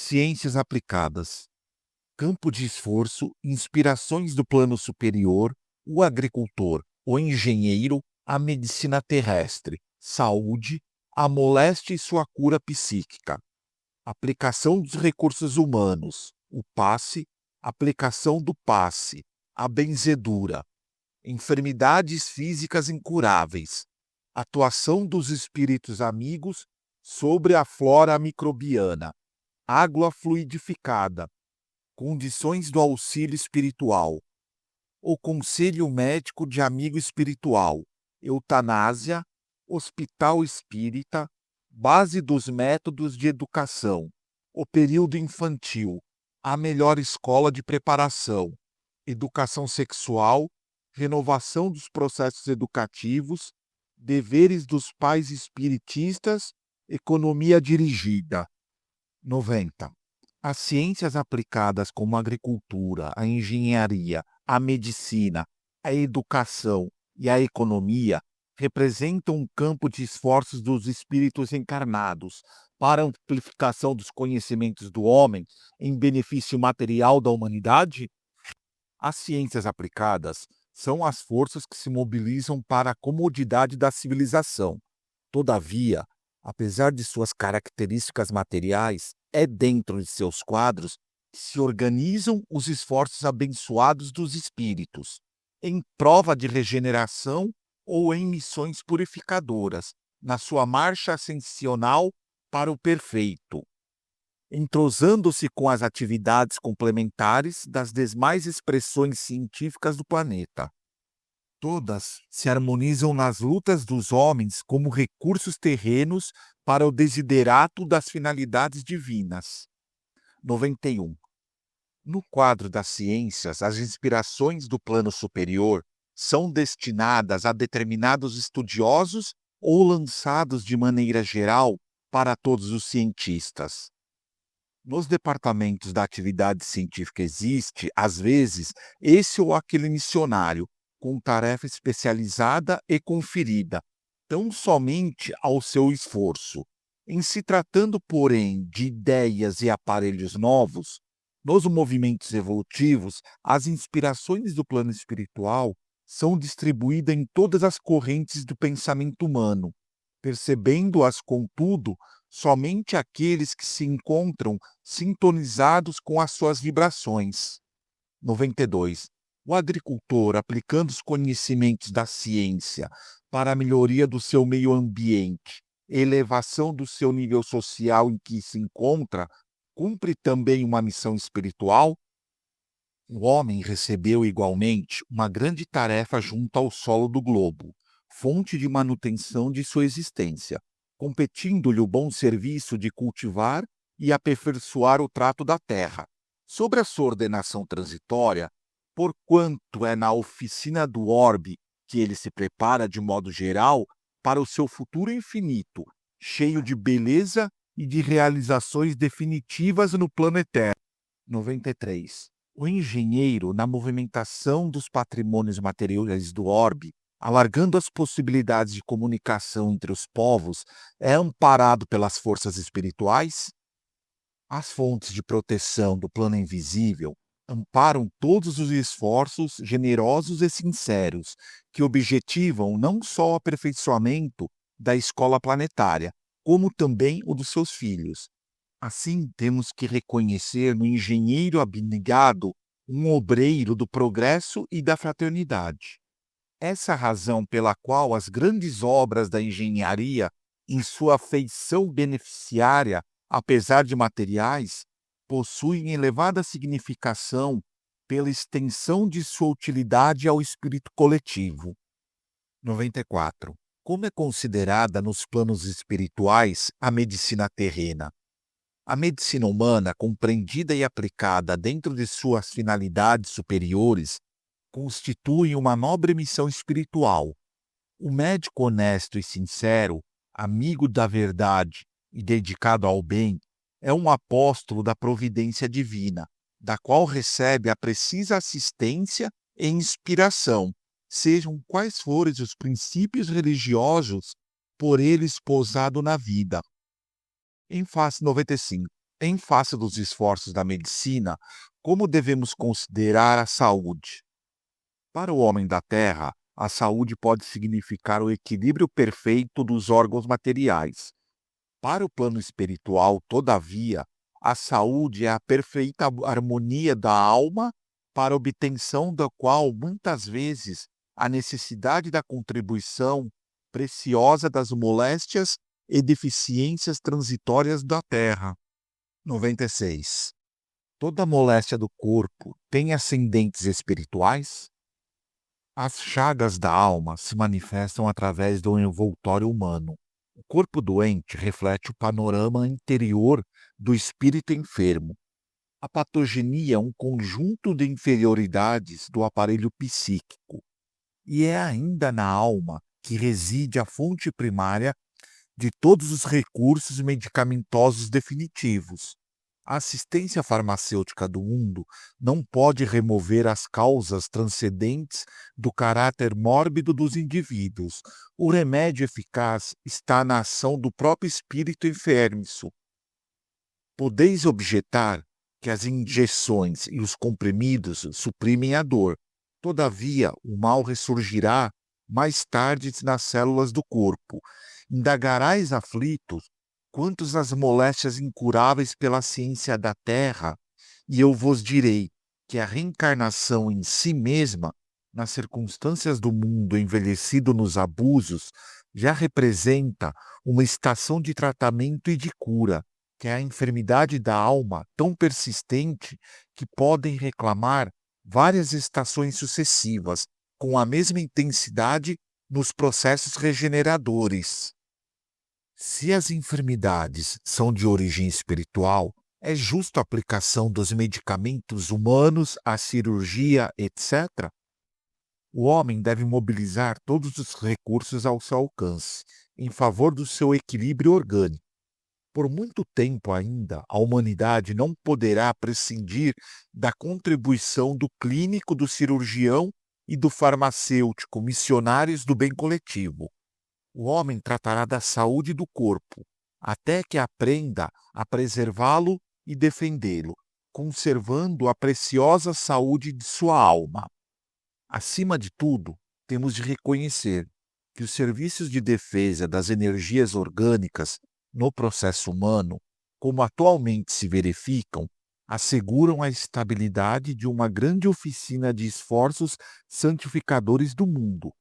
Ciências aplicadas. Campo de esforço, inspirações do plano superior, o agricultor, o engenheiro, a medicina terrestre, saúde, a moléstia e sua cura psíquica. Aplicação dos recursos humanos, o passe, aplicação do passe, a benzedura, enfermidades físicas incuráveis, atuação dos espíritos amigos sobre a flora microbiana, água fluidificada, condições do auxílio espiritual, o conselho médico de amigo espiritual, eutanásia, hospital espírita, base dos métodos de educação, o período infantil, a melhor escola de preparação, educação sexual, renovação dos processos educativos, deveres dos pais espiritistas, economia dirigida. 90. As ciências aplicadas como a agricultura, a engenharia, a medicina, a educação e a economia representam um campo de esforços dos espíritos encarnados para a amplificação dos conhecimentos do homem em benefício material da humanidade? As ciências aplicadas são as forças que se mobilizam para a comodidade da civilização. Todavia, apesar de suas características materiais, é dentro de seus quadros que se organizam os esforços abençoados dos espíritos, em prova de regeneração ou em missões purificadoras, na sua marcha ascensional para o perfeito, entrosando-se com as atividades complementares das demais expressões científicas do planeta. Todas se harmonizam nas lutas dos homens como recursos terrenos para o desiderato das finalidades divinas. 91. No quadro das ciências, as inspirações do plano superior são destinadas a determinados estudiosos ou lançados de maneira geral para todos os cientistas. Nos departamentos da atividade científica existe, às vezes, esse ou aquele missionário, com tarefa especializada e conferida, tão somente ao seu esforço. Em se tratando, porém, de ideias e aparelhos novos, nos movimentos evolutivos, as inspirações do plano espiritual são distribuídas em todas as correntes do pensamento humano, percebendo-as, contudo, somente aqueles que se encontram sintonizados com as suas vibrações. 92. O agricultor, aplicando os conhecimentos da ciência para a melhoria do seu meio ambiente, elevação do seu nível social em que se encontra, cumpre também uma missão espiritual? O homem recebeu igualmente uma grande tarefa junto ao solo do globo, fonte de manutenção de sua existência, competindo-lhe o bom serviço de cultivar e aperfeiçoar o trato da terra. Sobre a sua ordenação transitória, porquanto é na oficina do orbe que ele se prepara de modo geral para o seu futuro infinito, cheio de beleza e de realizações definitivas no plano eterno. 93. O engenheiro, na movimentação dos patrimônios materiais do orbe, alargando as possibilidades de comunicação entre os povos, é amparado pelas forças espirituais? As fontes de proteção do plano invisível amparam todos os esforços generosos e sinceros que objetivam não só o aperfeiçoamento da escola planetária, como também o dos seus filhos. Assim, temos que reconhecer no engenheiro abnegado um obreiro do progresso e da fraternidade. Essa é a razão pela qual as grandes obras da engenharia, em sua feição beneficiária, apesar de materiais, possuem elevada significação pela extensão de sua utilidade ao espírito coletivo. 94. Como é considerada nos planos espirituais a medicina terrena? A medicina humana, compreendida e aplicada dentro de suas finalidades superiores, constitui uma nobre missão espiritual. O médico honesto e sincero, amigo da verdade e dedicado ao bem, é um apóstolo da providência divina, da qual recebe a precisa assistência e inspiração, sejam quais forem os princípios religiosos por ele esposado na vida. Em face 95. Em face dos esforços da medicina, como devemos considerar a saúde? Para o homem da Terra, a saúde pode significar o equilíbrio perfeito dos órgãos materiais. Para o plano espiritual, todavia, a saúde é a perfeita harmonia da alma, para a obtenção da qual, muitas vezes, a necessidade da contribuição preciosa das moléstias e deficiências transitórias da terra. 96. Toda moléstia do corpo tem ascendentes espirituais? As chagas da alma se manifestam através do envoltório humano. O corpo doente reflete o panorama interior do espírito enfermo. A patogenia é um conjunto de inferioridades do aparelho psíquico. E é ainda na alma que reside a fonte primária de todos os recursos medicamentosos definitivos. A assistência farmacêutica do mundo não pode remover as causas transcendentes do caráter mórbido dos indivíduos. O remédio eficaz está na ação do próprio espírito enfermiço. Podeis objetar que as injeções e os comprimidos suprimem a dor. Todavia, o mal ressurgirá mais tarde nas células do corpo. Indagarás aflitos quantos as moléstias incuráveis pela ciência da terra, e eu vos direi que a reencarnação em si mesma, nas circunstâncias do mundo envelhecido nos abusos, já representa uma estação de tratamento e de cura, que é a enfermidade da alma tão persistente que podem reclamar várias estações sucessivas, com a mesma intensidade nos processos regeneradores. Se as enfermidades são de origem espiritual, é justa a aplicação dos medicamentos humanos, a cirurgia, etc. O homem deve mobilizar todos os recursos ao seu alcance, em favor do seu equilíbrio orgânico. Por muito tempo ainda, a humanidade não poderá prescindir da contribuição do clínico, do cirurgião e do farmacêutico, missionários do bem coletivo. O homem tratará da saúde do corpo, até que aprenda a preservá-lo e defendê-lo, conservando a preciosa saúde de sua alma. Acima de tudo, temos de reconhecer que os serviços de defesa das energias orgânicas no processo humano, como atualmente se verificam, asseguram a estabilidade de uma grande oficina de esforços santificadores do mundo.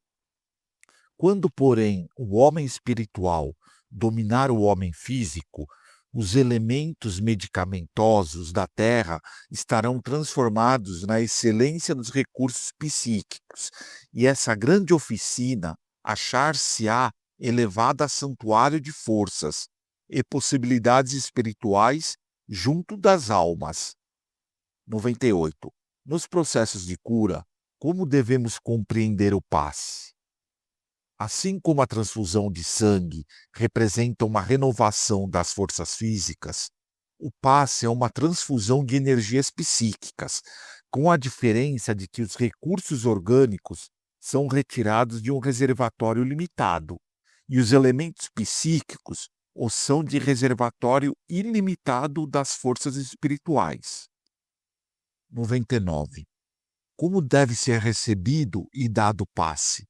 Quando, porém, o homem espiritual dominar o homem físico, os elementos medicamentosos da terra estarão transformados na excelência dos recursos psíquicos, e essa grande oficina achar-se-á elevada a santuário de forças e possibilidades espirituais junto das almas. 98. Nos processos de cura, como devemos compreender o passe? Assim como a transfusão de sangue representa uma renovação das forças físicas, o passe é uma transfusão de energias psíquicas, com a diferença de que os recursos orgânicos são retirados de um reservatório limitado, e os elementos psíquicos ou são de reservatório ilimitado das forças espirituais. 99. Como deve ser recebido e dado o passe?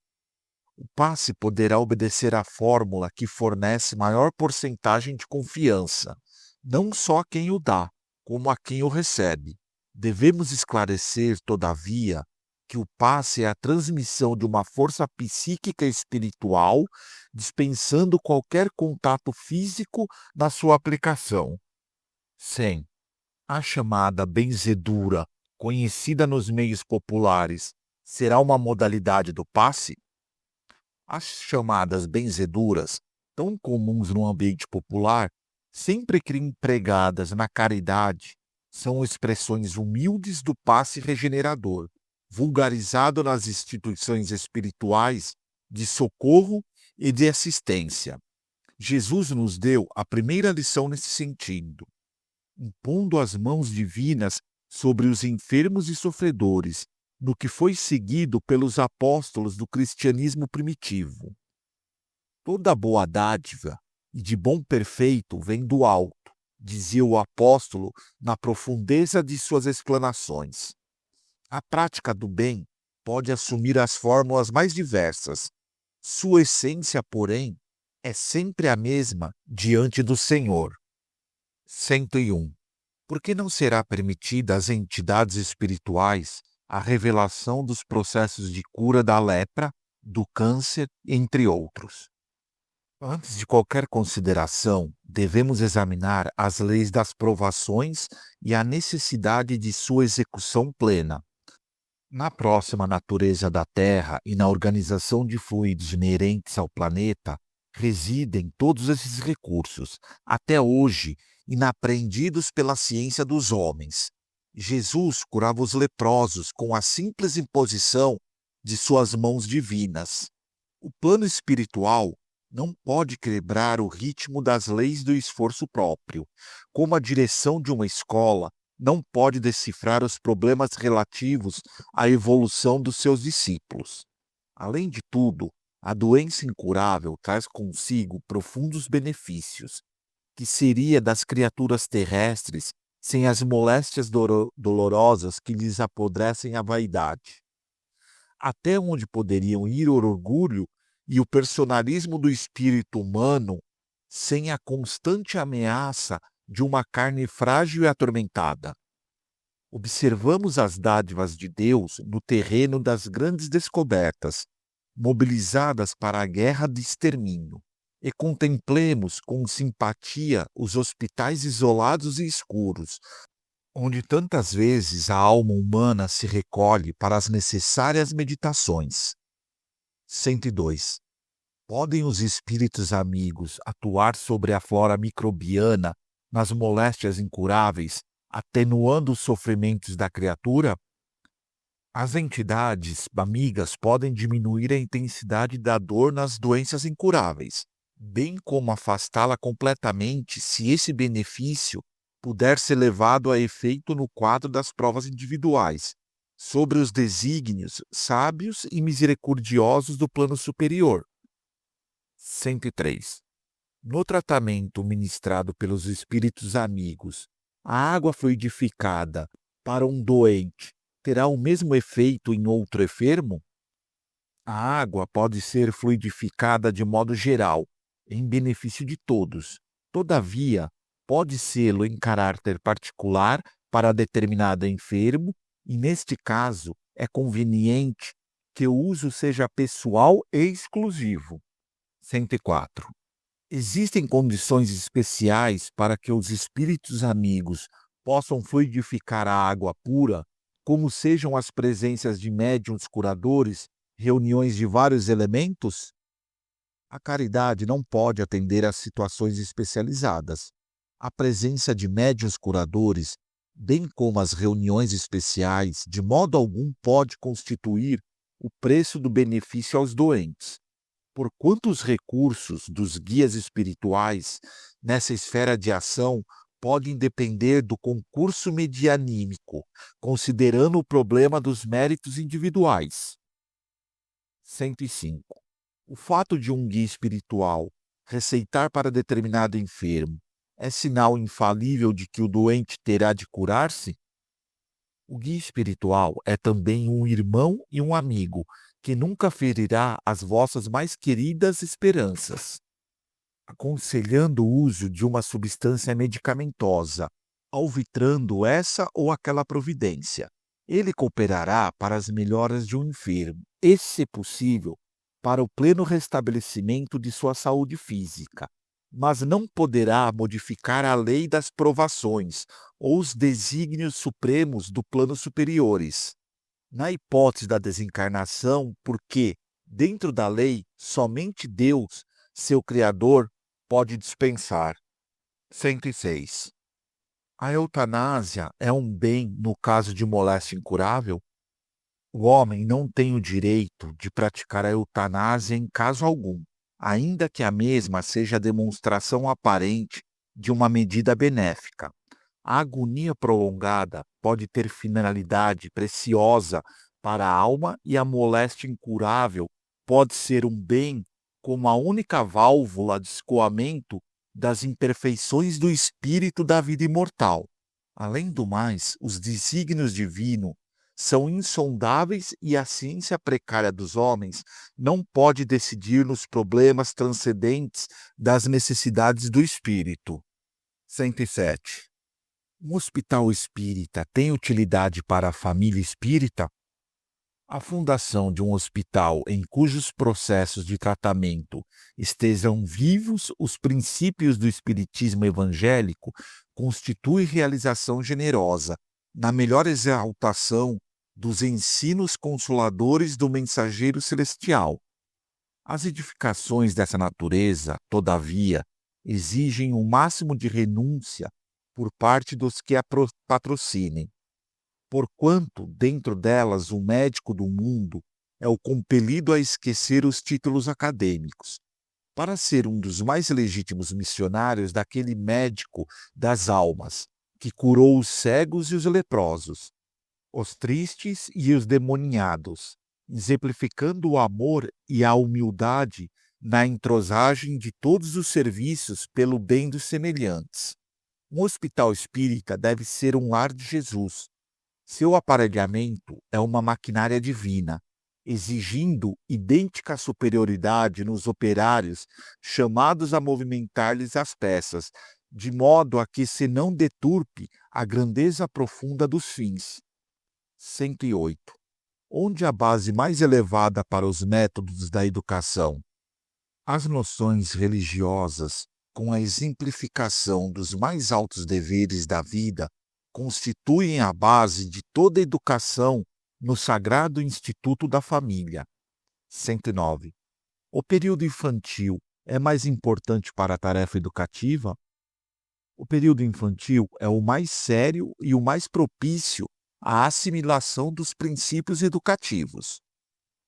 O passe poderá obedecer à fórmula que fornece maior porcentagem de confiança, não só a quem o dá, como a quem o recebe. Devemos esclarecer, todavia, que o passe é a transmissão de uma força psíquica espiritual, dispensando qualquer contato físico na sua aplicação. 100. A chamada benzedura, conhecida nos meios populares, será uma modalidade do passe? As chamadas benzeduras, tão comuns no ambiente popular, sempre que empregadas na caridade, são expressões humildes do passe regenerador, vulgarizado nas instituições espirituais de socorro e de assistência. Jesus nos deu a primeira lição nesse sentido, impondo as mãos divinas sobre os enfermos e sofredores, no que foi seguido pelos apóstolos do cristianismo primitivo. Toda boa dádiva e de bom perfeito vem do alto, dizia o apóstolo na profundeza de suas explanações. A prática do bem pode assumir as fórmulas mais diversas. Sua essência, porém, é sempre a mesma diante do Senhor. 101. Por que não será permitida às entidades espirituais a revelação dos processos de cura da lepra, do câncer, entre outros? Antes de qualquer consideração, devemos examinar as leis das provações e a necessidade de sua execução plena. Na próxima natureza da Terra e na organização de fluidos inerentes ao planeta, residem todos esses recursos, até hoje inaprendidos pela ciência dos homens. Jesus curava os leprosos com a simples imposição de suas mãos divinas. O plano espiritual não pode quebrar o ritmo das leis do esforço próprio, como a direção de uma escola não pode decifrar os problemas relativos à evolução dos seus discípulos. Além de tudo, a doença incurável traz consigo profundos benefícios, que seria das criaturas terrestres sem as moléstias dolorosas que lhes apodrecem a vaidade. Até onde poderiam ir o orgulho e o personalismo do espírito humano sem a constante ameaça de uma carne frágil e atormentada? Observamos as dádivas de Deus no terreno das grandes descobertas, mobilizadas para a guerra de extermínio, e contemplemos com simpatia os hospitais isolados e escuros, onde tantas vezes a alma humana se recolhe para as necessárias meditações. 102. Podem os espíritos amigos atuar sobre a flora microbiana nas moléstias incuráveis, atenuando os sofrimentos da criatura? As entidades amigas podem diminuir a intensidade da dor nas doenças incuráveis, bem como afastá-la completamente se esse benefício puder ser levado a efeito no quadro das provas individuais, sobre os desígnios sábios e misericordiosos do plano superior. 103. No tratamento ministrado pelos espíritos amigos, a água fluidificada para um doente terá o mesmo efeito em outro enfermo? A água pode ser fluidificada de modo geral, em benefício de todos. Todavia, pode sê-lo em caráter particular para determinado enfermo, e neste caso é conveniente que o uso seja pessoal e exclusivo. 104. Existem condições especiais para que os espíritos amigos possam fluidificar a água pura, como sejam as presenças de médiuns curadores, reuniões de vários elementos? A caridade não pode atender às situações especializadas. A presença de médiuns curadores, bem como as reuniões especiais, de modo algum pode constituir o preço do benefício aos doentes. Porquanto os recursos dos guias espirituais nessa esfera de ação podem depender do concurso medianímico, considerando o problema dos méritos individuais. 105. O fato de um guia espiritual receitar para determinado enfermo é sinal infalível de que o doente terá de curar-se? O guia espiritual é também um irmão e um amigo, que nunca ferirá as vossas mais queridas esperanças, aconselhando o uso de uma substância medicamentosa, alvitrando essa ou aquela providência. Ele cooperará para as melhoras de um enfermo, e, se possível, para o pleno restabelecimento de sua saúde física, mas não poderá modificar a lei das provações ou os desígnios supremos do plano superiores. Na hipótese da desencarnação, porque, dentro da lei, somente Deus, seu Criador, pode dispensar. 106. A eutanásia é um bem no caso de moléstia incurável? O homem não tem o direito de praticar a eutanásia em caso algum, ainda que a mesma seja a demonstração aparente de uma medida benéfica. A agonia prolongada pode ter finalidade preciosa para a alma e a moléstia incurável pode ser um bem como a única válvula de escoamento das imperfeições do espírito da vida imortal. Além do mais, os desígnios divinos são insondáveis e a ciência precária dos homens não pode decidir nos problemas transcendentes das necessidades do espírito. 107. Um hospital espírita tem utilidade para a família espírita? A fundação de um hospital em cujos processos de tratamento estejam vivos os princípios do espiritismo evangélico constitui realização generosa, na melhor exaltação dos ensinos consoladores do mensageiro celestial. As edificações dessa natureza, todavia, exigem o máximo de renúncia por parte dos que a patrocinem, porquanto dentro delas o médico do mundo é o compelido a esquecer os títulos acadêmicos, para ser um dos mais legítimos missionários daquele médico das almas, que curou os cegos e os leprosos, os tristes e os demoniados, exemplificando o amor e a humildade na entrosagem de todos os serviços pelo bem dos semelhantes. Um hospital espírita deve ser um lar de Jesus. Seu aparelhamento é uma maquinária divina, exigindo idêntica superioridade nos operários chamados a movimentar-lhes as peças, de modo a que se não deturpe a grandeza profunda dos fins. 108. Onde a base mais elevada para os métodos da educação? As noções religiosas, com a exemplificação dos mais altos deveres da vida, constituem a base de toda educação no sagrado instituto da família. 109. O período infantil é mais importante para a tarefa educativa? O período infantil é o mais sério e o mais propício à assimilação dos princípios educativos.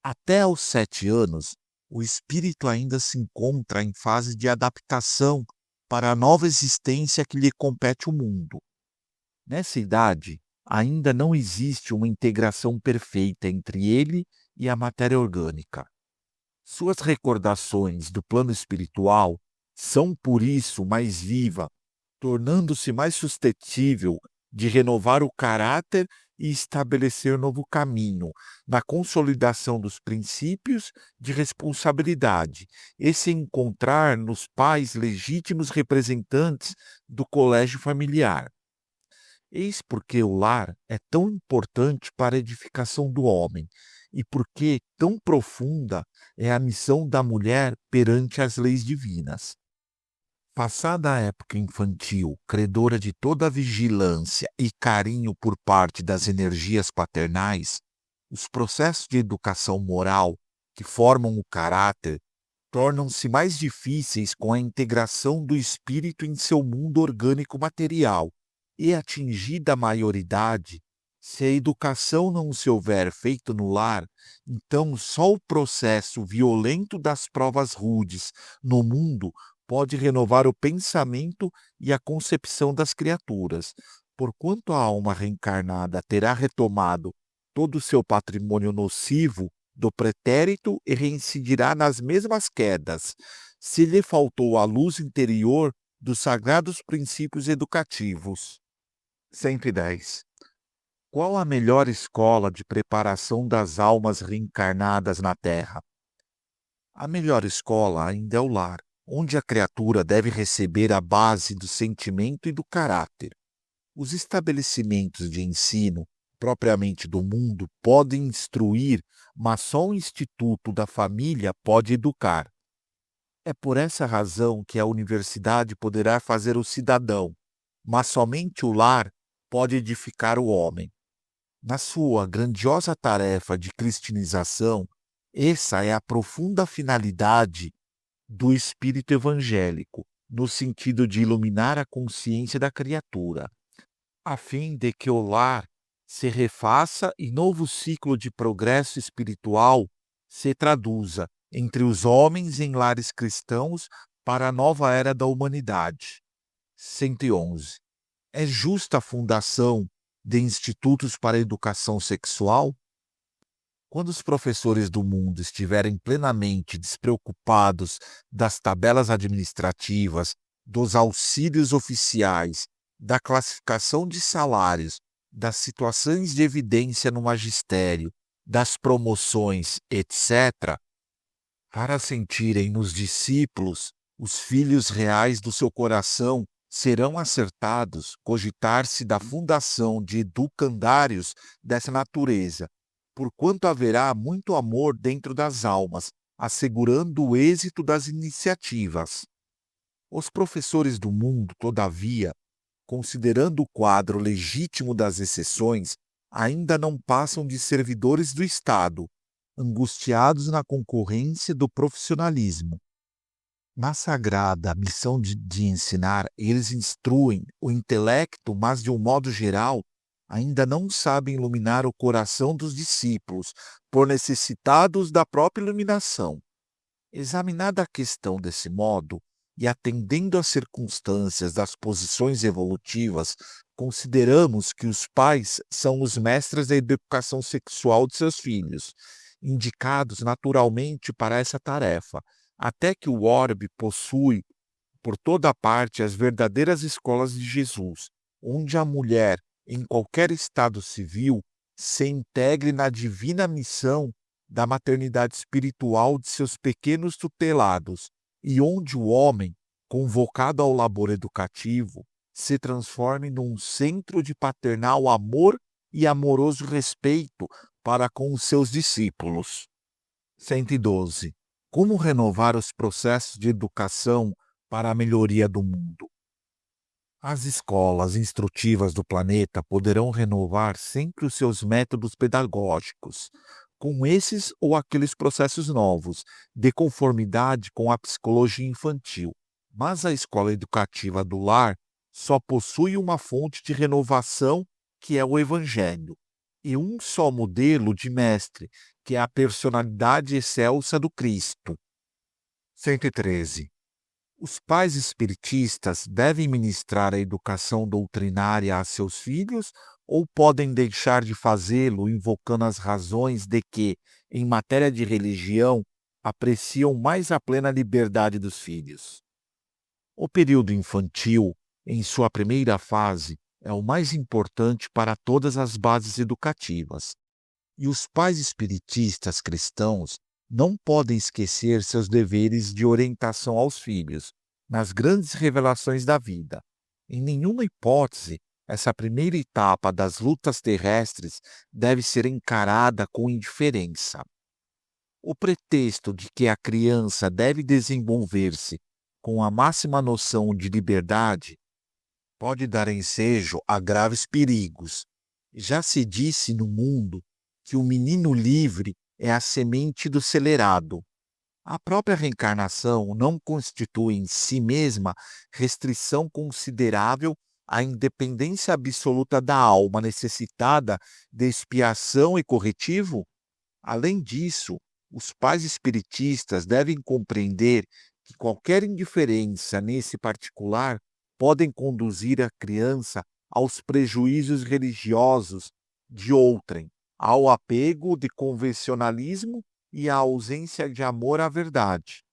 Até aos 7 anos, o espírito ainda se encontra em fase de adaptação para a nova existência que lhe compete o mundo. Nessa idade, ainda não existe uma integração perfeita entre ele e a matéria orgânica. Suas recordações do plano espiritual são, por isso, mais vivas, tornando-se mais suscetível de renovar o caráter e estabelecer novo caminho, na consolidação dos princípios de responsabilidade, e se encontrar nos pais legítimos representantes do colégio familiar. Eis porque o lar é tão importante para a edificação do homem, e porque tão profunda é a missão da mulher perante as leis divinas. Passada a época infantil, credora de toda a vigilância e carinho por parte das energias paternais, os processos de educação moral que formam o caráter tornam-se mais difíceis com a integração do espírito em seu mundo orgânico material, e atingida a maioridade, se a educação não se houver feito no lar, então só o processo violento das provas rudes no mundo pode renovar o pensamento e a concepção das criaturas, porquanto a alma reencarnada terá retomado todo o seu patrimônio nocivo do pretérito e reincidirá nas mesmas quedas, se lhe faltou a luz interior dos sagrados princípios educativos. 110. Qual a melhor escola de preparação das almas reencarnadas na Terra? A melhor escola ainda é o lar, onde a criatura deve receber a base do sentimento e do caráter. Os estabelecimentos de ensino, propriamente do mundo, podem instruir, mas só o instituto da família pode educar. É por essa razão que a universidade poderá fazer o cidadão, mas somente o lar pode edificar o homem. Na sua grandiosa tarefa de cristianização, essa é a profunda finalidade do espírito evangélico, no sentido de iluminar a consciência da criatura, a fim de que o lar se refaça e novo ciclo de progresso espiritual se traduza entre os homens em lares cristãos para a nova era da humanidade. 111. É justa a fundação de institutos para a educação sexual? Quando os professores do mundo estiverem plenamente despreocupados das tabelas administrativas dos auxílios oficiais, da classificação de salários, das situações de evidência no magistério, das promoções, etc., para sentirem nos discípulos os filhos reais do seu coração, serão acertados cogitar-se da fundação de educandários dessa natureza, porquanto haverá muito amor dentro das almas, assegurando o êxito das iniciativas. Os professores do mundo, todavia, considerando o quadro legítimo das exceções, ainda não passam de servidores do Estado, angustiados na concorrência do profissionalismo. Na sagrada missão de ensinar, eles instruem o intelecto, mas de um modo geral, ainda não sabem iluminar o coração dos discípulos, por necessitados da própria iluminação. Examinada a questão desse modo, e atendendo às circunstâncias das posições evolutivas, consideramos que os pais são os mestres da educação sexual de seus filhos, indicados naturalmente para essa tarefa, até que o orbe possui por toda parte as verdadeiras escolas de Jesus, onde a mulher, em qualquer estado civil, se integre na divina missão da maternidade espiritual de seus pequenos tutelados, e onde o homem, convocado ao labor educativo, se transforme num centro de paternal amor e amoroso respeito para com os seus discípulos. 112. Como renovar os processos de educação para a melhoria do mundo? As escolas instrutivas do planeta poderão renovar sempre os seus métodos pedagógicos, com esses ou aqueles processos novos, de conformidade com a psicologia infantil. Mas a escola educativa do lar só possui uma fonte de renovação, que é o Evangelho, e um só modelo de mestre, que é a personalidade excelsa do Cristo. 113. Os pais espiritistas devem ministrar a educação doutrinária a seus filhos ou podem deixar de fazê-lo invocando as razões de que, em matéria de religião, apreciam mais a plena liberdade dos filhos? O período infantil, em sua primeira fase, é o mais importante para todas as bases educativas. E os pais espiritistas cristãos não podem esquecer seus deveres de orientação aos filhos nas grandes revelações da vida. Em nenhuma hipótese, essa primeira etapa das lutas terrestres deve ser encarada com indiferença. O pretexto de que a criança deve desenvolver-se com a máxima noção de liberdade pode dar ensejo a graves perigos. Já se disse no mundo que o menino livre é a semente do celerado. A própria reencarnação não constitui em si mesma restrição considerável à independência absoluta da alma necessitada de expiação e corretivo? Além disso, os pais espiritistas devem compreender que qualquer indiferença nesse particular podem conduzir a criança aos prejuízos religiosos de outrem, ao apego de convencionalismo e à ausência de amor à verdade.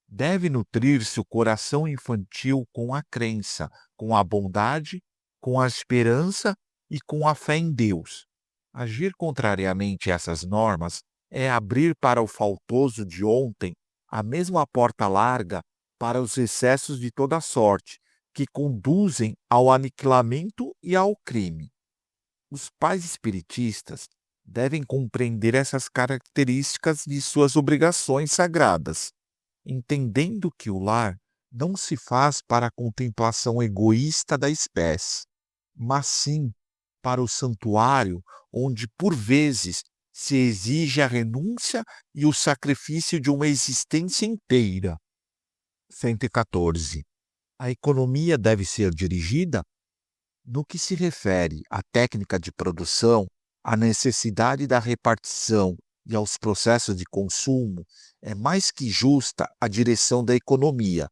Deve nutrir-se o coração infantil com a crença, com a bondade, com a esperança e com a fé em Deus. Agir contrariamente a essas normas é abrir para o faltoso de ontem a mesma porta larga para os excessos de toda sorte, que conduzem ao aniquilamento e ao crime. Os pais espiritistas devem compreender essas características de suas obrigações sagradas, entendendo que o lar não se faz para a contemplação egoísta da espécie, mas sim para o santuário onde, por vezes, se exige a renúncia e o sacrifício de uma existência inteira. 114. A economia deve ser dirigida? No que se refere à técnica de produção, à necessidade da repartição e aos processos de consumo, é mais que justa a direção da economia.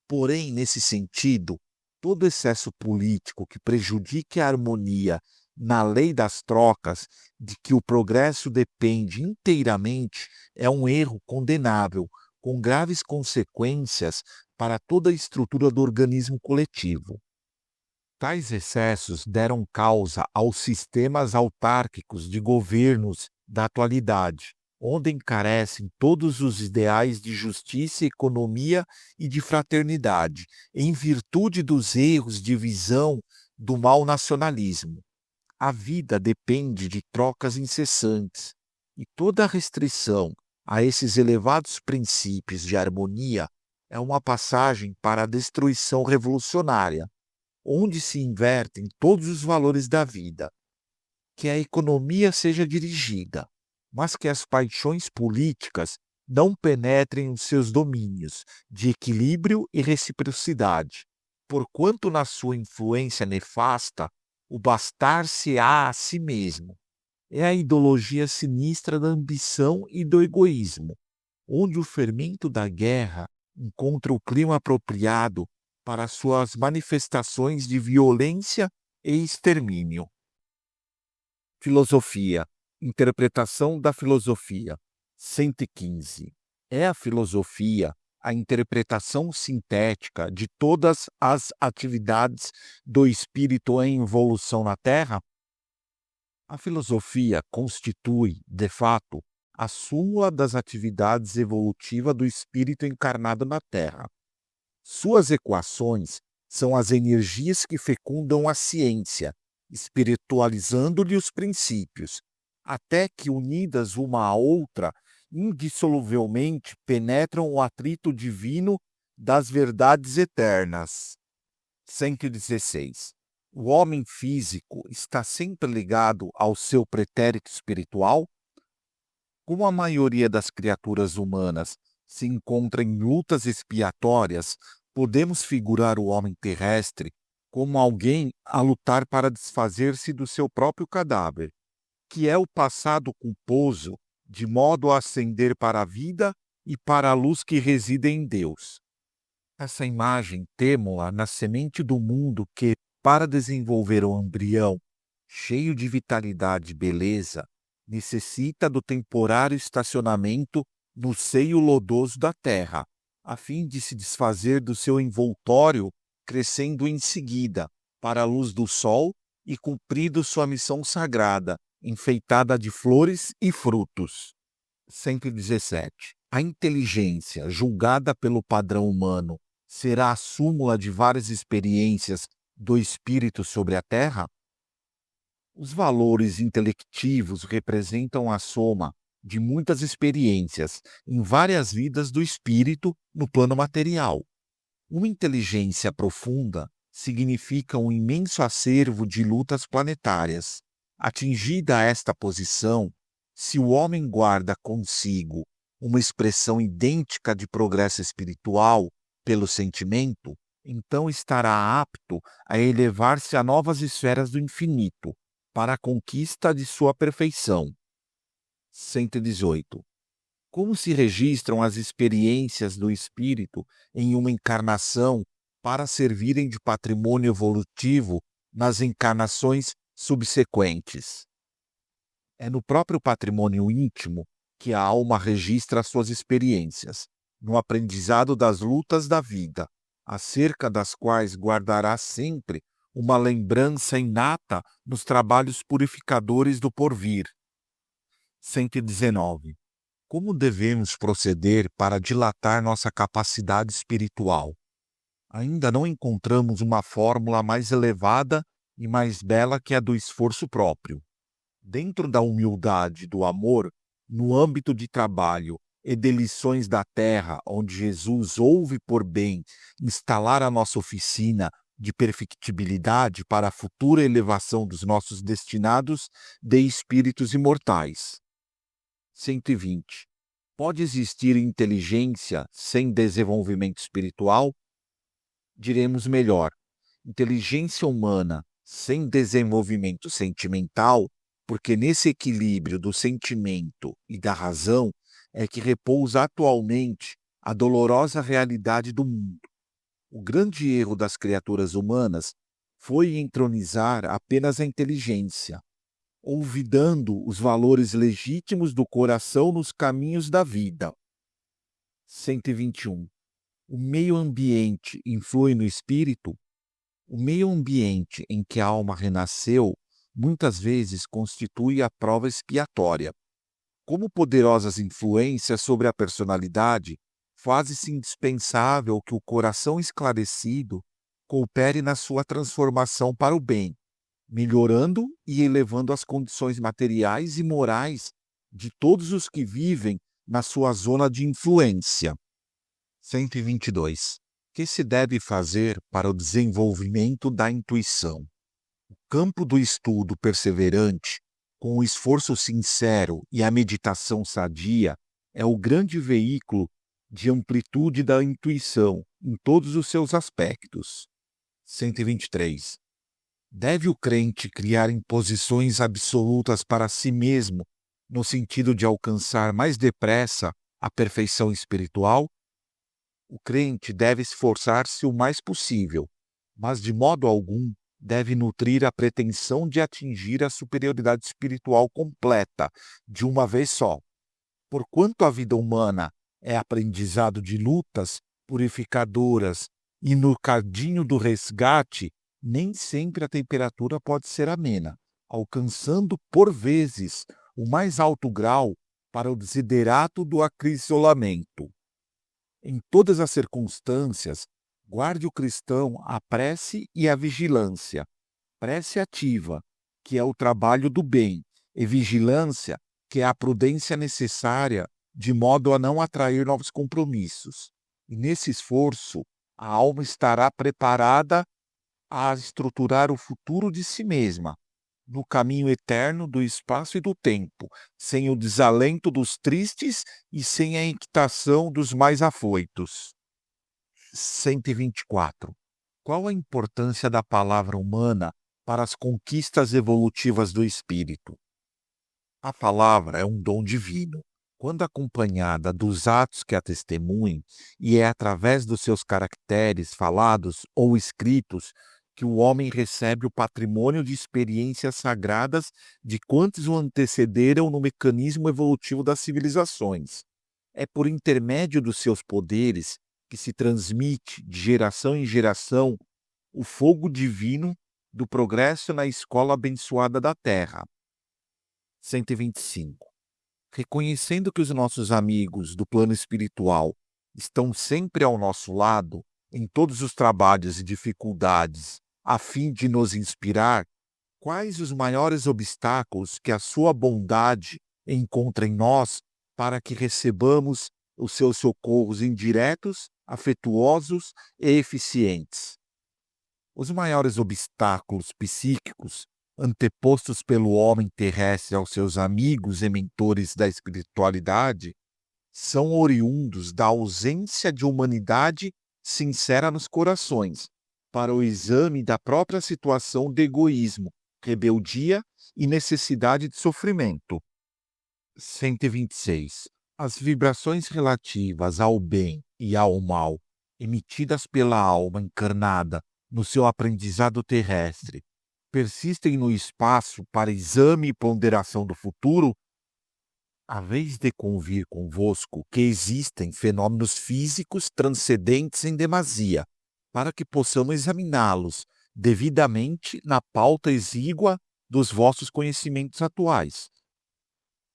Porém, nesse sentido, todo excesso político que prejudique a harmonia na lei das trocas, de que o progresso depende inteiramente, é um erro condenável, com graves consequências para toda a estrutura do organismo coletivo. Tais excessos deram causa aos sistemas autárquicos de governos da atualidade, onde encarecem todos os ideais de justiça, economia e de fraternidade, em virtude dos erros de visão do mau nacionalismo. A vida depende de trocas incessantes, e toda restrição a esses elevados princípios de harmonia é uma passagem para a destruição revolucionária, onde se invertem todos os valores da vida. Que a economia seja dirigida, mas que as paixões políticas não penetrem os seus domínios de equilíbrio e reciprocidade, porquanto na sua influência nefasta o bastar-se-á a si mesmo. É a ideologia sinistra da ambição e do egoísmo, onde o fermento da guerra encontra o clima apropriado para suas manifestações de violência e extermínio. Filosofia. Interpretação da filosofia. 115. É a filosofia a interpretação sintética de todas as atividades do espírito em evolução na Terra? A filosofia constitui, de fato, a súmula das atividades evolutivas do espírito encarnado na Terra. Suas equações são as energias que fecundam a ciência, espiritualizando-lhe os princípios, até que, unidas uma à outra, indissoluvelmente penetram o atrito divino das verdades eternas. 116. O homem físico está sempre ligado ao seu pretérito espiritual? Como a maioria das criaturas humanas se encontra em lutas expiatórias, podemos figurar o homem terrestre como alguém a lutar para desfazer-se do seu próprio cadáver, que é o passado culposo, de modo a ascender para a vida e para a luz que reside em Deus. Essa imagem temo-la na semente do mundo que, para desenvolver o embrião, cheio de vitalidade e beleza, necessita do temporário estacionamento no seio lodoso da terra, a fim de se desfazer do seu envoltório, crescendo em seguida para a luz do sol e cumprindo sua missão sagrada, enfeitada de flores e frutos. 117. A inteligência, julgada pelo padrão humano, será a súmula de várias experiências do espírito sobre a Terra? Os valores intelectivos representam a soma de muitas experiências em várias vidas do espírito no plano material. Uma inteligência profunda significa um imenso acervo de lutas planetárias. Atingida esta posição, se o homem guarda consigo uma expressão idêntica de progresso espiritual pelo sentimento, então estará apto a elevar-se a novas esferas do infinito, para a conquista de sua perfeição. 118. Como se registram as experiências do espírito em uma encarnação para servirem de patrimônio evolutivo nas encarnações subsequentes? É no próprio patrimônio íntimo que a alma registra suas experiências, no aprendizado das lutas da vida, acerca das quais guardará sempre uma lembrança inata nos trabalhos purificadores do porvir. 119. Como devemos proceder para dilatar nossa capacidade espiritual? Ainda não encontramos uma fórmula mais elevada e mais bela que a do esforço próprio. Dentro da humildade e do amor, no âmbito de trabalho e de lições da terra, onde Jesus ouve por bem instalar a nossa oficina de perfectibilidade para a futura elevação dos nossos destinados de espíritos imortais. 120. Pode existir inteligência sem desenvolvimento espiritual? Diremos melhor, inteligência humana sem desenvolvimento sentimental, porque nesse equilíbrio do sentimento e da razão é que repousa atualmente a dolorosa realidade do mundo. O grande erro das criaturas humanas foi entronizar apenas a inteligência, olvidando os valores legítimos do coração nos caminhos da vida. 121. O meio ambiente influi no espírito? O meio ambiente em que a alma renasceu muitas vezes constitui a prova expiatória. Como poderosas influências sobre a personalidade, faz-se indispensável que o coração esclarecido coopere na sua transformação para o bem, melhorando e elevando as condições materiais e morais de todos os que vivem na sua zona de influência. 122. O que se deve fazer para o desenvolvimento da intuição? O campo do estudo perseverante, com o esforço sincero e a meditação sadia, é o grande veículo de amplitude da intuição em todos os seus aspectos. 123. Deve o crente criar imposições absolutas para si mesmo, no sentido de alcançar mais depressa a perfeição espiritual? O crente deve esforçar-se o mais possível, mas de modo algum deve nutrir a pretensão de atingir a superioridade espiritual completa de uma vez só. Porquanto a vida humana é aprendizado de lutas purificadoras e no cadinho do resgate, nem sempre a temperatura pode ser amena, alcançando por vezes o mais alto grau para o desiderato do acrisolamento. Em todas as circunstâncias, guarde o cristão a prece e a vigilância. Prece ativa, que é o trabalho do bem, e vigilância, que é a prudência necessária, de modo a não atrair novos compromissos. E nesse esforço, a alma estará preparada a estruturar o futuro de si mesma, no caminho eterno do espaço e do tempo, sem o desalento dos tristes e sem a inquietação dos mais afoitos. 124. Qual a importância da palavra humana para as conquistas evolutivas do espírito? A palavra é um dom divino. Quando acompanhada dos atos que a testemunhem, e é através dos seus caracteres falados ou escritos que o homem recebe o patrimônio de experiências sagradas de quantos o antecederam no mecanismo evolutivo das civilizações. É por intermédio dos seus poderes que se transmite, de geração em geração, o fogo divino do progresso na escola abençoada da Terra. 125. Reconhecendo que os nossos amigos do plano espiritual estão sempre ao nosso lado, em todos os trabalhos e dificuldades, a fim de nos inspirar, quais os maiores obstáculos que a sua bondade encontra em nós para que recebamos os seus socorros indiretos, afetuosos e eficientes? Os maiores obstáculos psíquicos antepostos pelo homem terrestre aos seus amigos e mentores da espiritualidade são oriundos da ausência de humanidade sincera nos corações, para o exame da própria situação de egoísmo, rebeldia e necessidade de sofrimento. 126. As vibrações relativas ao bem e ao mal, emitidas pela alma encarnada no seu aprendizado terrestre, persistem no espaço para exame e ponderação do futuro? Haveis de convir convosco que existem fenômenos físicos transcendentes em demasia, para que possamos examiná-los devidamente na pauta exígua dos vossos conhecimentos atuais.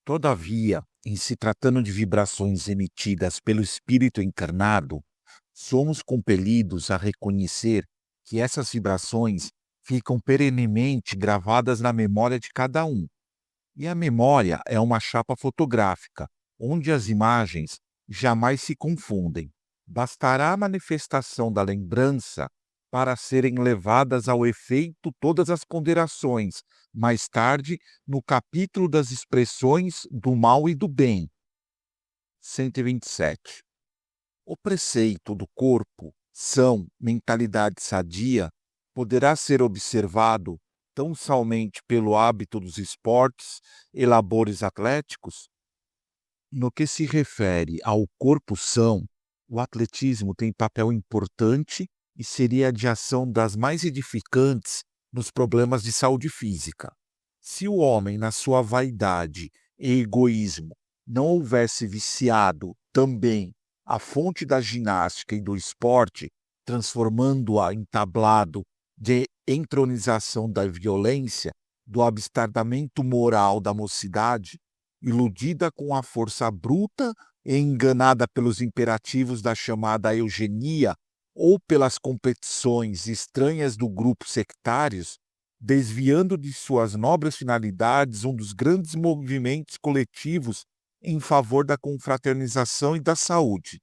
Todavia, em se tratando de vibrações emitidas pelo espírito encarnado, somos compelidos a reconhecer que essas vibrações ficam perenemente gravadas na memória de cada um. E a memória é uma chapa fotográfica, onde as imagens jamais se confundem. Bastará a manifestação da lembrança para serem levadas ao efeito todas as ponderações, mais tarde, no capítulo das expressões do mal e do bem. 127. O preceito do corpo, são, mentalidade sadia, poderá ser observado tão somente pelo hábito dos esportes e labores atléticos? No que se refere ao corpo são, o atletismo tem papel importante e seria de ação das mais edificantes nos problemas de saúde física. Se o homem, na sua vaidade e egoísmo, não houvesse viciado também a fonte da ginástica e do esporte, transformando-a em tablado de entronização da violência, do abestardamento moral da mocidade, iludida com a força bruta e enganada pelos imperativos da chamada eugenia ou pelas competições estranhas do grupo sectários, desviando de suas nobres finalidades um dos grandes movimentos coletivos em favor da confraternização e da saúde.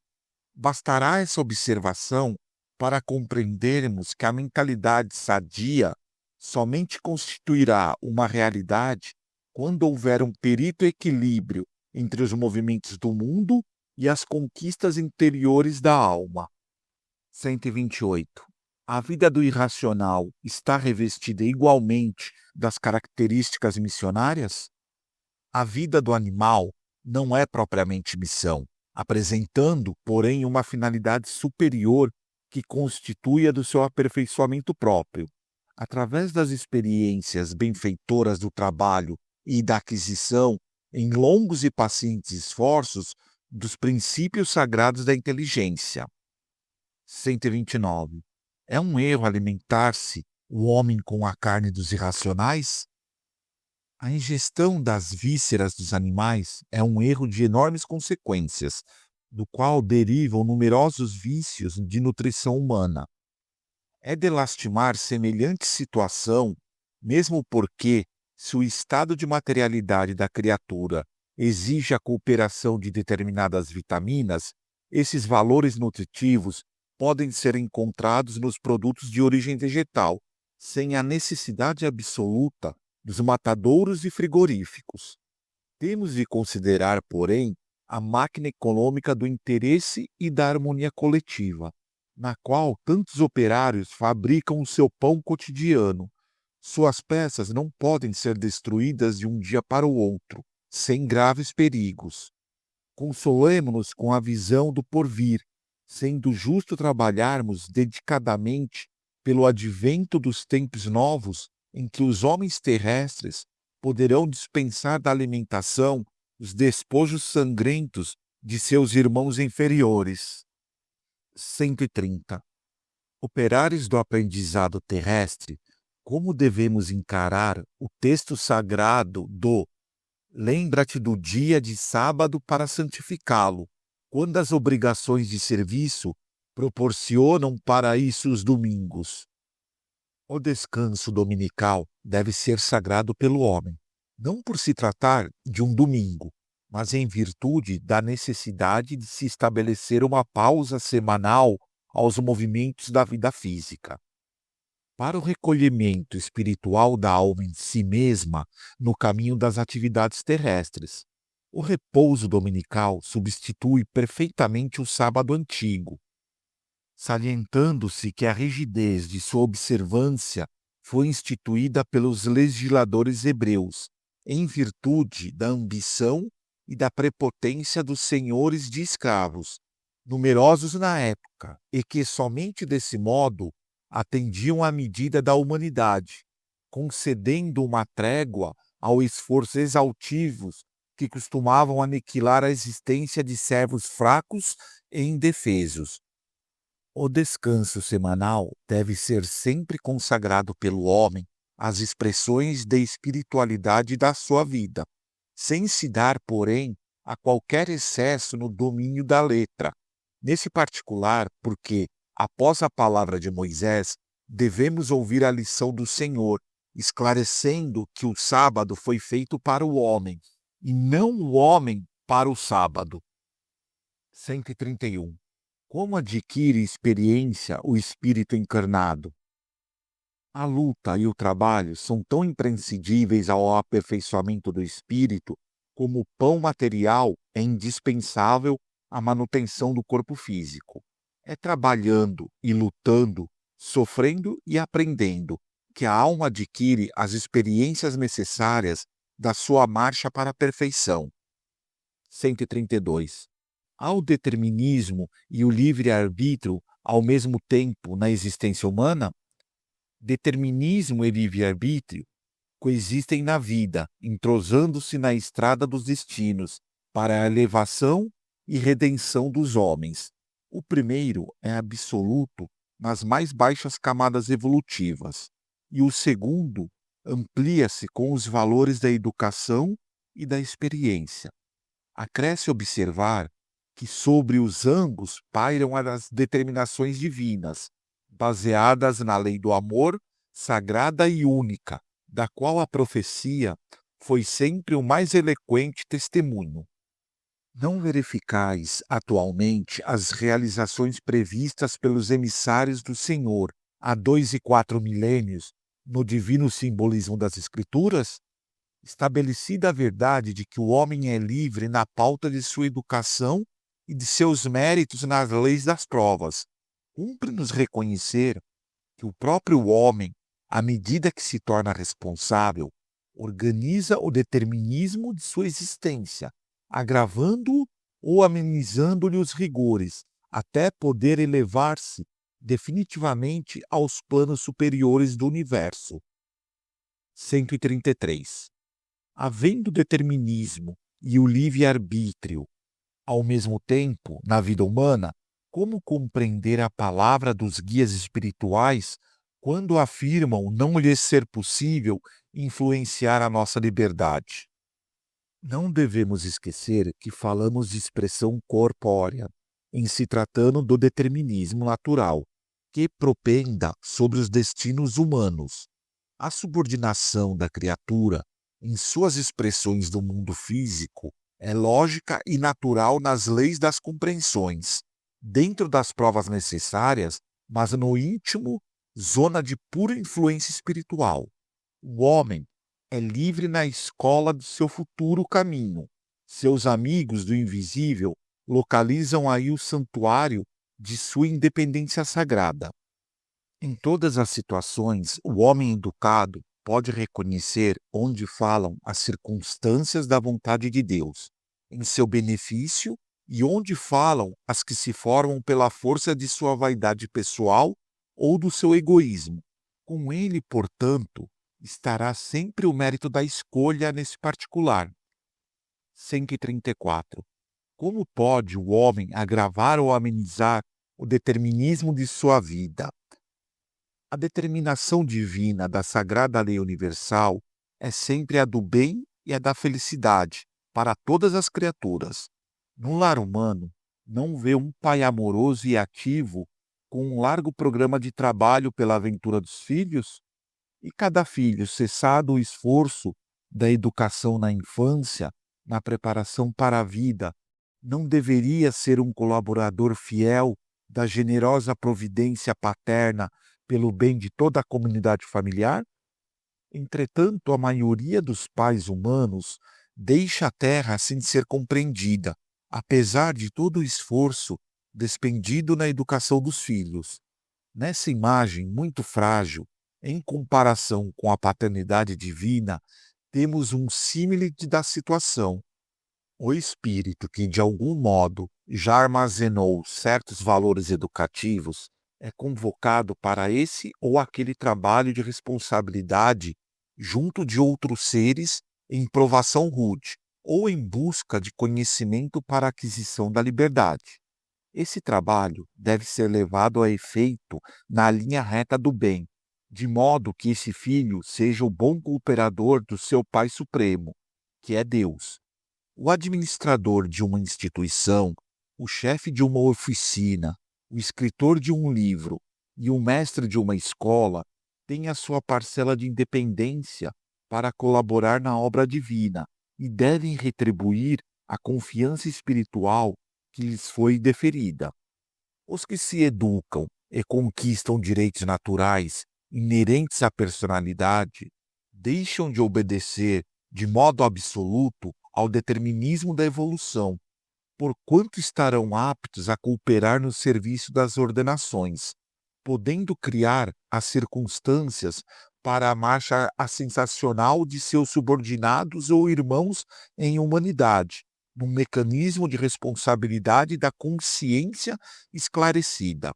Bastará essa observação para compreendermos que a mentalidade sadia somente constituirá uma realidade quando houver um perito equilíbrio entre os movimentos do mundo e as conquistas interiores da alma. 128. A vida do irracional está revestida igualmente das características missionárias? A vida do animal não é propriamente missão, apresentando, porém, uma finalidade superior que constitui a do seu aperfeiçoamento próprio. Através das experiências benfeitoras do trabalho e da aquisição, em longos e pacientes esforços, dos princípios sagrados da inteligência. 129. É um erro alimentar-se o homem com a carne dos irracionais? A ingestão das vísceras dos animais é um erro de enormes consequências, do qual derivam numerosos vícios de nutrição humana. É de lastimar semelhante situação, mesmo porque, se o estado de materialidade da criatura exige a cooperação de determinadas vitaminas, esses valores nutritivos podem ser encontrados nos produtos de origem vegetal, sem a necessidade absoluta dos matadouros e frigoríficos. Temos de considerar, porém, a máquina econômica do interesse e da harmonia coletiva, na qual tantos operários fabricam o seu pão cotidiano. Suas peças não podem ser destruídas de um dia para o outro, sem graves perigos. Consolemo-nos com a visão do porvir, sendo justo trabalharmos dedicadamente pelo advento dos tempos novos em que os homens terrestres poderão dispensar da alimentação os despojos sangrentos de seus irmãos inferiores. 130. Operários do aprendizado terrestre, como devemos encarar o texto sagrado do "Lembra-te do dia de sábado para santificá-lo", quando as obrigações de serviço proporcionam para isso os domingos? O descanso dominical deve ser sagrado pelo homem, não por se tratar de um domingo, mas em virtude da necessidade de se estabelecer uma pausa semanal aos movimentos da vida física. Para o recolhimento espiritual da alma em si mesma no caminho das atividades terrestres, o repouso dominical substitui perfeitamente o sábado antigo, salientando-se que a rigidez de sua observância foi instituída pelos legisladores hebreus, em virtude da ambição e da prepotência dos senhores de escravos, numerosos na época, e que somente desse modo atendiam à medida da humanidade, concedendo uma trégua ao esforço exaltivos que costumavam aniquilar a existência de servos fracos e indefesos. O descanso semanal deve ser sempre consagrado pelo homem às expressões de espiritualidade da sua vida, sem se dar, porém, a qualquer excesso no domínio da letra. Nesse particular, porque, após a palavra de Moisés, devemos ouvir a lição do Senhor, esclarecendo que o sábado foi feito para o homem, e não o homem para o sábado. 131. Como adquire experiência o espírito encarnado? A luta e o trabalho são tão imprescindíveis ao aperfeiçoamento do espírito como o pão material é indispensável à manutenção do corpo físico. É trabalhando e lutando, sofrendo e aprendendo que a alma adquire as experiências necessárias da sua marcha para a perfeição. 132. Há o determinismo e o livre-arbítrio ao mesmo tempo na existência humana? Determinismo e livre-arbítrio coexistem na vida, entrosando-se na estrada dos destinos, para a elevação e redenção dos homens. O primeiro é absoluto nas mais baixas camadas evolutivas, e o segundo amplia-se com os valores da educação e da experiência. Acresce observar que sobre os ambos pairam as determinações divinas, baseadas na lei do amor, sagrada e única, da qual a profecia foi sempre o mais eloquente testemunho. Não verificais atualmente as realizações previstas pelos emissários do Senhor há 2 e 4 milênios no divino simbolismo das Escrituras? Estabelecida a verdade de que o homem é livre na pauta de sua educação e de seus méritos nas leis das provas, cumpre-nos reconhecer que o próprio homem, à medida que se torna responsável, organiza o determinismo de sua existência, agravando-o ou amenizando-lhe os rigores, até poder elevar-se definitivamente aos planos superiores do universo. 133. Havendo determinismo e o livre-arbítrio, ao mesmo tempo, na vida humana, como compreender a palavra dos guias espirituais quando afirmam não lhes ser possível influenciar a nossa liberdade? Não devemos esquecer que falamos de expressão corpórea, em se tratando do determinismo natural, que propenda sobre os destinos humanos. A subordinação da criatura, em suas expressões do mundo físico, é lógica e natural nas leis das compreensões, dentro das provas necessárias, mas no íntimo, zona de pura influência espiritual. O homem é livre na escola do seu futuro caminho. Seus amigos do invisível localizam aí o santuário de sua independência sagrada. Em todas as situações, o homem educado pode reconhecer onde falam as circunstâncias da vontade de Deus, em seu benefício, e onde falam as que se formam pela força de sua vaidade pessoal ou do seu egoísmo. Com ele, portanto, estará sempre o mérito da escolha nesse particular. 134. Como pode o homem agravar ou amenizar o determinismo de sua vida? A determinação divina da sagrada lei universal é sempre a do bem e a da felicidade para todas as criaturas. No lar humano, não vê um pai amoroso e ativo com um largo programa de trabalho pela aventura dos filhos? E cada filho, cessado o esforço da educação na infância, na preparação para a vida, não deveria ser um colaborador fiel da generosa providência paterna pelo bem de toda a comunidade familiar? Entretanto, a maioria dos pais humanos deixa a terra sem ser compreendida, apesar de todo o esforço despendido na educação dos filhos. Nessa imagem muito frágil, em comparação com a paternidade divina, temos um símile da situação. O espírito que, de algum modo, já armazenou certos valores educativos é convocado para esse ou aquele trabalho de responsabilidade junto de outros seres em provação rude ou em busca de conhecimento para a aquisição da liberdade. Esse trabalho deve ser levado a efeito na linha reta do bem, de modo que esse filho seja o bom cooperador do seu Pai Supremo, que é Deus. O administrador de uma instituição, o chefe de uma oficina, o escritor de um livro e o mestre de uma escola têm a sua parcela de independência para colaborar na obra divina e devem retribuir a confiança espiritual que lhes foi deferida. Os que se educam e conquistam direitos naturais inerentes à personalidade deixam de obedecer de modo absoluto ao determinismo da evolução, porquanto estarão aptos a cooperar no serviço das ordenações, podendo criar as circunstâncias para a marcha ascensacional de seus subordinados ou irmãos em humanidade, num mecanismo de responsabilidade da consciência esclarecida.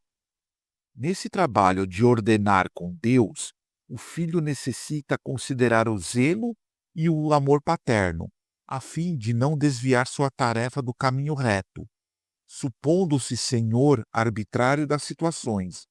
Nesse trabalho de ordenar com Deus, o filho necessita considerar o zelo e o amor paterno, a fim de não desviar sua tarefa do caminho reto. supondo-se senhor arbitrário das situações,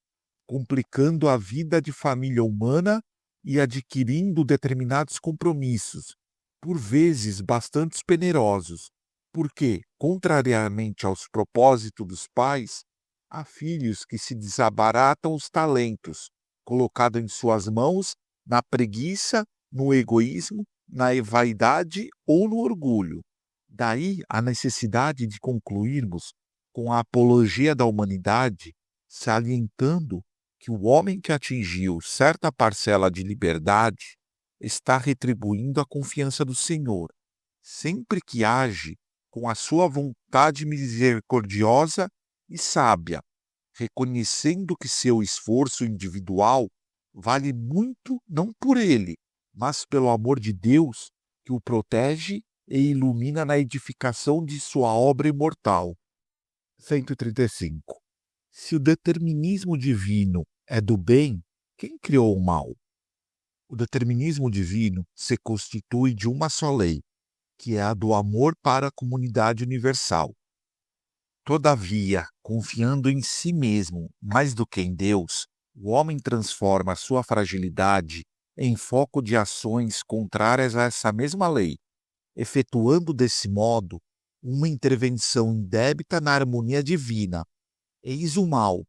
complicando a vida de família humana e adquirindo determinados compromissos, por vezes bastante penerosos, porque, contrariamente aos propósitos dos pais, há filhos que se desabaratam os talentos, colocado em suas mãos na preguiça, no egoísmo, na vaidade ou no orgulho. Daí a necessidade de concluirmos com a apologia da humanidade, salientando que o homem que atingiu certa parcela de liberdade está retribuindo a confiança do Senhor, sempre que age com a sua vontade misericordiosa e sábia, reconhecendo que seu esforço individual vale muito não por ele, mas pelo amor de Deus que o protege e ilumina na edificação de sua obra imortal. 135. Se o determinismo divino é do bem, quem criou o mal? O determinismo divino se constitui de uma só lei, que é a do amor para a comunidade universal. Todavia, confiando em si mesmo mais do que em Deus, o homem transforma sua fragilidade em foco de ações contrárias a essa mesma lei, efetuando desse modo uma intervenção indébita na harmonia divina. Eis o mal.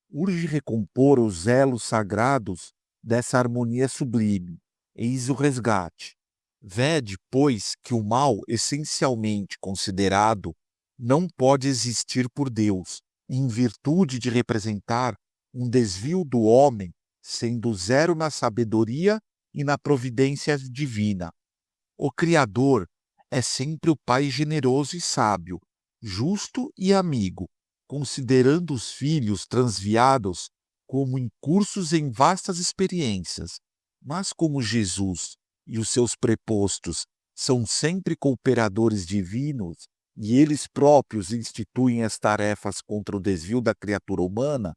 Urge recompor os elos sagrados dessa harmonia sublime. Eis o resgate. Vede, pois, que o mal, essencialmente considerado, não pode existir por Deus, em virtude de representar um desvio do homem, sendo zero na sabedoria e na providência divina. O Criador é sempre o Pai generoso e sábio, justo e amigo, considerando os filhos transviados como incursos em vastas experiências. Mas como Jesus e os seus prepostos são sempre cooperadores divinos e eles próprios instituem as tarefas contra o desvio da criatura humana,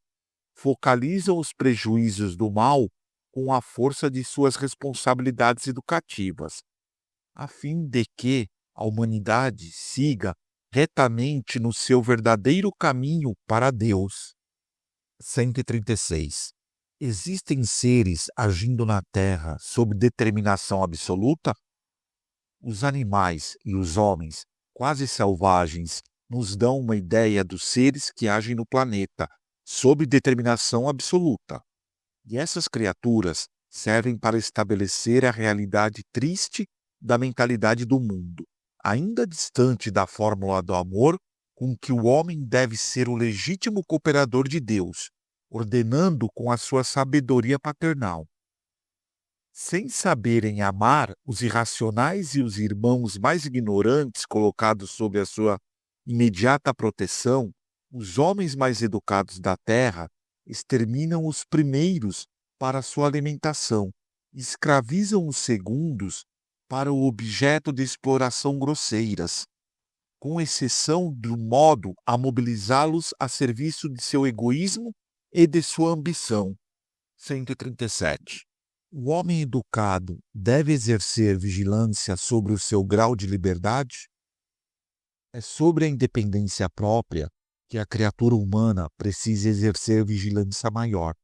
focalizam os prejuízos do mal com a força de suas responsabilidades educativas, a fim de que a humanidade siga retamente no seu verdadeiro caminho para Deus. 136. Existem seres agindo na Terra sob determinação absoluta? Os animais e os homens, quase selvagens, nos dão uma ideia dos seres que agem no planeta, sob determinação absoluta. E essas criaturas servem para estabelecer a realidade triste da mentalidade do mundo, ainda distante da fórmula do amor com que o homem deve ser o legítimo cooperador de Deus, ordenando com a sua sabedoria paternal. Sem saberem amar os irracionais e os irmãos mais ignorantes colocados sob a sua imediata proteção, os homens mais educados da terra exterminam os primeiros para sua alimentação, escravizam os segundos para o objeto de exploração grosseiras, com exceção do modo a mobilizá-los a serviço de seu egoísmo e de sua ambição. 137. O homem educado deve exercer vigilância sobre o seu grau de liberdade? É sobre a independência própria que a criatura humana precisa exercer vigilância maior.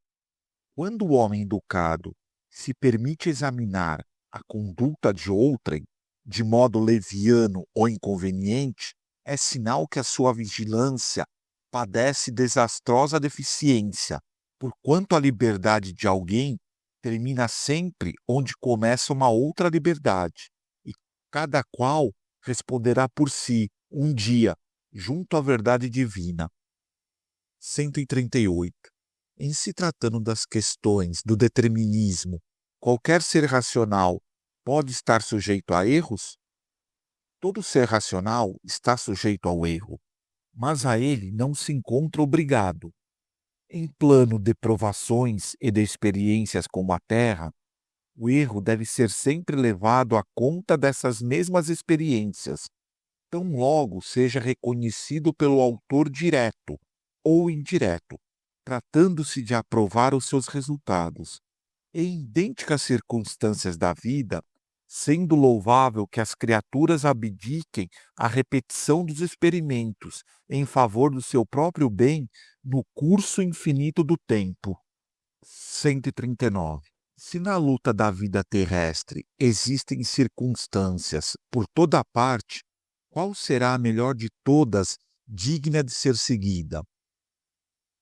Quando o homem educado se permite examinar a conduta de outrem de modo leviano ou inconveniente, é sinal que a sua vigilância padece desastrosa deficiência, porquanto a liberdade de alguém termina sempre onde começa uma outra liberdade, e cada qual responderá por si, um dia, junto à verdade divina. 138. Em se tratando das questões do determinismo, qualquer ser racional pode estar sujeito a erros? Todo ser racional está sujeito ao erro, mas a ele não se encontra obrigado. Em plano de provações e de experiências como a Terra, o erro deve ser sempre levado à conta dessas mesmas experiências, tão logo seja reconhecido pelo autor direto ou indireto, tratando-se de aprovar os seus resultados. Em idênticas circunstâncias da vida, sendo louvável que as criaturas abdiquem a repetição dos experimentos em favor do seu próprio bem no curso infinito do tempo. 139. Se na luta da vida terrestre existem circunstâncias por toda parte, qual será a melhor de todas, digna de ser seguida?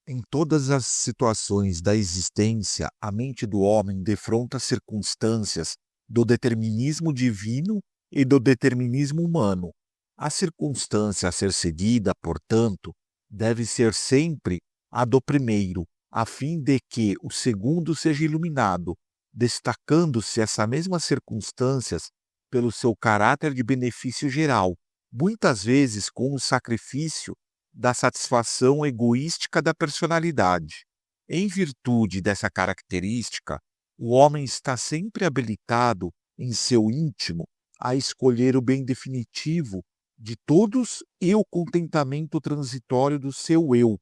Em todas as situações da existência, a mente do homem defronta circunstâncias do determinismo divino e do determinismo humano. A circunstância a ser seguida, portanto, deve ser sempre a do primeiro, a fim de que o segundo seja iluminado, destacando-se essa mesma circunstâncias pelo seu caráter de benefício geral, muitas vezes com o sacrifício da satisfação egoística da personalidade. Em virtude dessa característica, o homem está sempre habilitado em seu íntimo a escolher o bem definitivo de todos e o contentamento transitório do seu eu,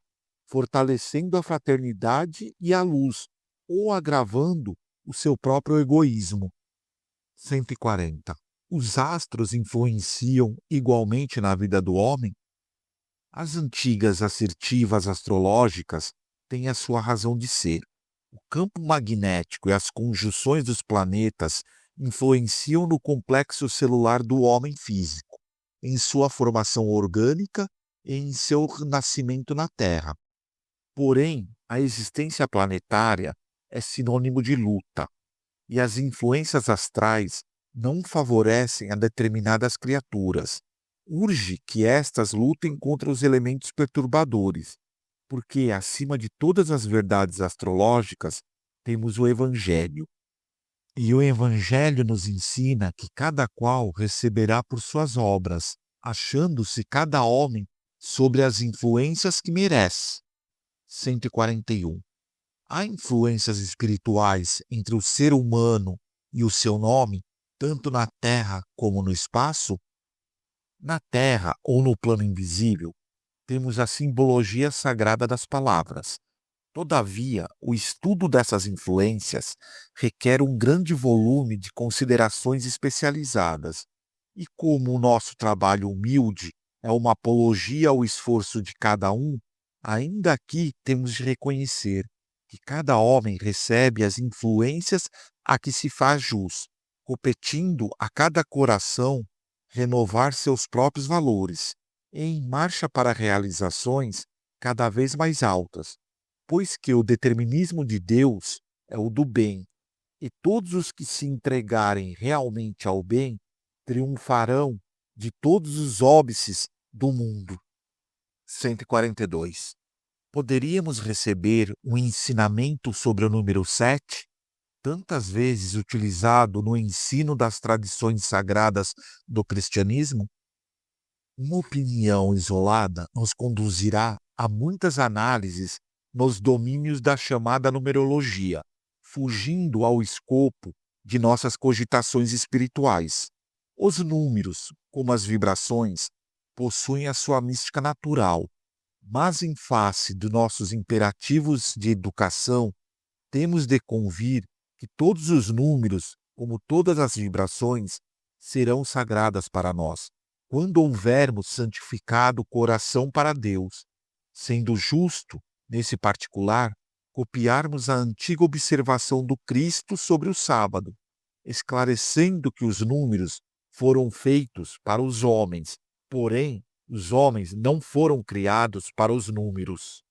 fortalecendo a fraternidade e a luz, ou agravando o seu próprio egoísmo. 140. Os astros influenciam igualmente na vida do homem? As antigas assertivas astrológicas têm a sua razão de ser. O campo magnético e as conjunções dos planetas influenciam no complexo celular do homem físico, em sua formação orgânica e em seu nascimento na Terra. Porém, a existência planetária é sinônimo de luta, e as influências astrais não favorecem a determinadas criaturas. Urge que estas lutem contra os elementos perturbadores, porque, acima de todas as verdades astrológicas, temos o Evangelho. E o Evangelho nos ensina que cada qual receberá por suas obras, achando-se cada homem sobre as influências que merece. 141. Há influências espirituais entre o ser humano e o seu nome, tanto na Terra como no espaço? Na Terra ou no plano invisível, temos a simbologia sagrada das palavras. Todavia, o estudo dessas influências requer um grande volume de considerações especializadas. E como o nosso trabalho humilde é uma apologia ao esforço de cada um, ainda aqui temos de reconhecer que cada homem recebe as influências a que se faz jus, competindo a cada coração renovar seus próprios valores, em marcha para realizações cada vez mais altas, pois que o determinismo de Deus é o do bem, e todos os que se entregarem realmente ao bem triunfarão de todos os óbices do mundo. 142. Poderíamos receber um ensinamento sobre o número 7, tantas vezes utilizado no ensino das tradições sagradas do cristianismo? Uma opinião isolada nos conduzirá a muitas análises nos domínios da chamada numerologia, fugindo ao escopo de nossas cogitações espirituais. Os números, como as vibrações, possuem a sua mística natural, mas em face de nossos imperativos de educação, temos de convir que todos os números, como todas as vibrações, serão sagradas para nós, quando houvermos santificado o coração para Deus, sendo justo, nesse particular, copiarmos a antiga observação do Cristo sobre o sábado, esclarecendo que os números foram feitos para os homens, porém, os homens não foram criados para os números.